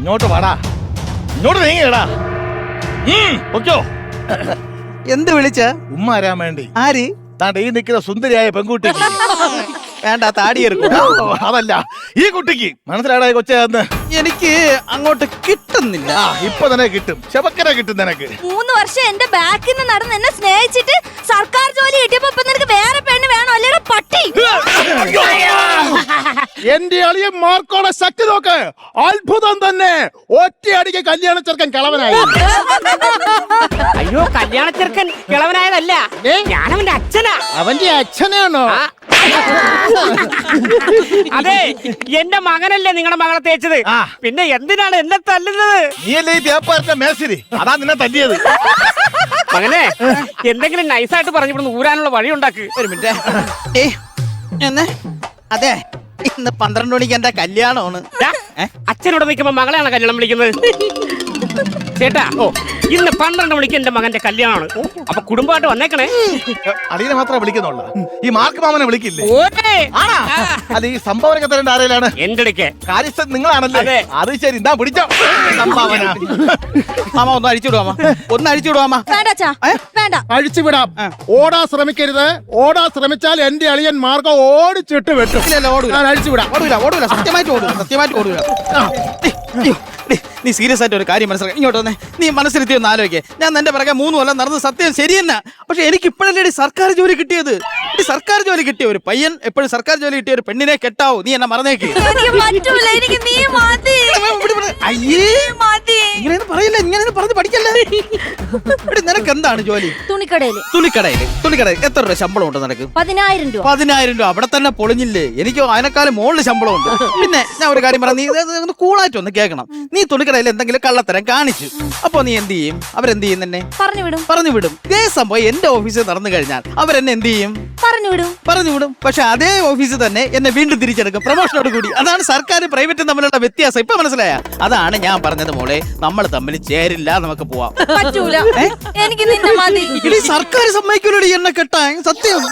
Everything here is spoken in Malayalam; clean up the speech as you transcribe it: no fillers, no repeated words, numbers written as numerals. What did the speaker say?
ഇങ്ങോട്ട് വാടാ, ഇങ്ങോട്ട് നീങ്ങിയടാ. ഓക്കോ എന്ത് വിളിച്ച? ഉമ്മ വരാൻ വേണ്ടി. ആര്? താണ്ട ഈ നിൽക്കുന്ന സുന്ദരിയായ പെൺകുട്ടി. വേണ്ട, താടിയെടുക്കും. അതല്ല, ഈ കുട്ടിക്ക് മനസ്സിലാടാ കൊച്ചെന്ന്. എനിക്ക് അങ്ങോട്ട് കിട്ടുന്നില്ല. ഇപ്പൊ തന്നെ കിട്ടും, ശബക്കര കിട്ടും നിനക്ക്. 3 വർഷം എന്റെ ബാക്കിൽ നിന്ന് നടന്ന് എന്നെ സ്നേഹിച്ചിട്ട് സർക്കാർ ജോലി കിട്ടിയപ്പോ ഇപ്പൊ നിനക്ക് വേറെ പെണ്ണ് വേണോ? അല്ലേടാ പട്ടി. എന്റെ അളിയൻ മാർക്കോടെ ശക്തി നോക്ക്, അത്ഭുതം തന്നെ. ഒറ്റയടിക്ക് കല്യാണ ചെറുക്കൻ കളവനായി. അയ്യോ, കല്യാണ ചെറുക്കൻ കിളവനായതല്ല, ഞാനവന്റെ അച്ഛനാ. അവന്റെ അച്ഛനാണോ? അതെ, എന്റെ മകനല്ലേ നിങ്ങളുടെ മകളെ തേച്ചത്. പിന്നെ എന്തിനാണ് എന്നെ തല്ലുന്നത്? നീയല്ലേ ഈ വ്യാപാരത്തെ മേശരി, അതാ നിന്നെ തല്ലിയത്. മകനെ, എന്തെങ്കിലും നൈസായിട്ട് പറഞ്ഞു ഇവിടുന്ന് ഊരാനുള്ള വഴി ഉണ്ടാക്ക്. ഒരു മിനിറ്റ്. അതെ, ഇന്ന് 12 മണിക്ക് എന്റെ കല്യാണമാണ്. അച്ഛനോട് നിൽക്കുമ്പോ മകളെയാണ് കല്യാണം വിളിക്കുന്നത്. ചേട്ടാ, ഇന്ന് 12 മണിക്ക് എന്റെ മകന്റെ കല്യാണമാണ്. അപ്പൊ കുടുംബമായിട്ട് വന്നേക്കണേ. അളിയനെ മാത്രമേ വിളിക്കുന്നുള്ളൂ, ഈ മാർക്ക് മാമനെ വിളിക്കില്ലേ? ഓരേ അല്ല, ഈ സംഭാവനയൊക്കെ തരേണ്ട ആരെയാണ്? എന്റെ അടുക്കെ കാര്യസ്ഥൻ നിങ്ങളാണല്ലേ? അതെ. അത് ശരി, എന്താ പിടിച്ചോ സംഭാവന. മാമ ഒന്ന് അഴിച്ചുവിടുവാമ, ഒന്ന് അഴിച്ചുവിടുവാമ. വേണ്ട അച്ഛാ, വേണ്ട. അഴിച്ചുവിടാം. ഓടാൻ ശ്രമിക്കരുത്. ഓടാൻ ശ്രമിച്ചാൽ എന്റെ അളിയൻ മാർഗം ഓടിച്ചിട്ട് വെട്ടും. ഇല്ല, ഓടൂല. ഞാൻ അഴിച്ചുവിടാം. ഓടൂല, സത്യമായിട്ട് ഓടൂല, സത്യമായിട്ട് ഓടൂല. നീ സീരിയസ് ആയിട്ട് ഒരു കാര്യം മനസ്സിലാക്കി ഇങ്ങോട്ട് വന്നേ. നീ മനസ്സിലെത്തി ഒന്ന് ആലോചിക്കേ. ഞാൻ എന്റെ പിറകെ 3 കൊല്ലം നടന്നത് സത്യം ശരിയെന്നാ. പക്ഷെ എനിക്ക് ഇപ്പോഴല്ലേ സർക്കാർ ജോലി കിട്ടിയത്. സർക്കാർ ജോലി കിട്ടിയ ഒരു പയ്യൻ എപ്പോഴും സർക്കാർ ജോലി കിട്ടിയ ഒരു പെണ്ണിനെ കെട്ടാവൂ? നീ എന്നെ മറന്നേക്ക്. എനിക്ക് പറ്റൂല, എനിക്ക് നീ മതി. അയ്യേ, മതി. ഇങ്ങനെ പറയില്ല, ഇങ്ങനെ പറഞ്ഞ് പഠിക്കല്ലേ. നിനക്ക് എന്താണ് ജോലി? തുണിക്കടയില്. തുണിക്കടയിൽ എത്ര രൂപ ശമ്പളം ഉണ്ട് നിനക്ക്? 10,000 രൂപ. 10,000 രൂപ. അവിടെ തന്നെ പൊളിഞ്ഞില്ലേ? എനിക്ക് അതിനേക്കാളും മുകളിൽ ശമ്പളം ഉണ്ട്. പിന്നെ ഞാൻ ഒരു കാര്യം പറയാം, നീ ഒന്ന് കൂളായിട്ട് ഒന്ന് കേൾക്കണം. നീ തുണിക്കടയിൽ എന്തെങ്കിലും കള്ളത്തരം കാണിച്ചു, അപ്പൊ നീ എന്ത് ചെയ്യും? അവരെന്ത് ചെയ്യും? തന്നെ പറഞ്ഞു വിടും. ഇതേ സംഭവം എന്റെ ഓഫീസിൽ നടന്നു കഴിഞ്ഞാൽ അവരെന്നെ എന്ത് ചെയ്യും? പറഞ്ഞു വിടും. പക്ഷെ അതേ ഓഫീസിൽ തന്നെ എന്നെ വീണ്ടും തിരിച്ചെടുക്കും, പ്രൊമോഷനോട് കൂടി. അതാണ് സർക്കാർ പ്രൈവറ്റും തമ്മിലുള്ള വ്യത്യാസം. ഇപ്പൊ മനസ്സിലായ? അതാണ് ഞാൻ പറഞ്ഞത് മോളെ, നമ്മൾ തമ്മിൽ ചേരില്ല, നമുക്ക് പോവാം. പറ്റൂല, എനിക്ക് നിന്നെ മതി. സർക്കാർ സമ്മതിക്കൂലടി എന്നെ കെട്ടാൻ, സത്യം.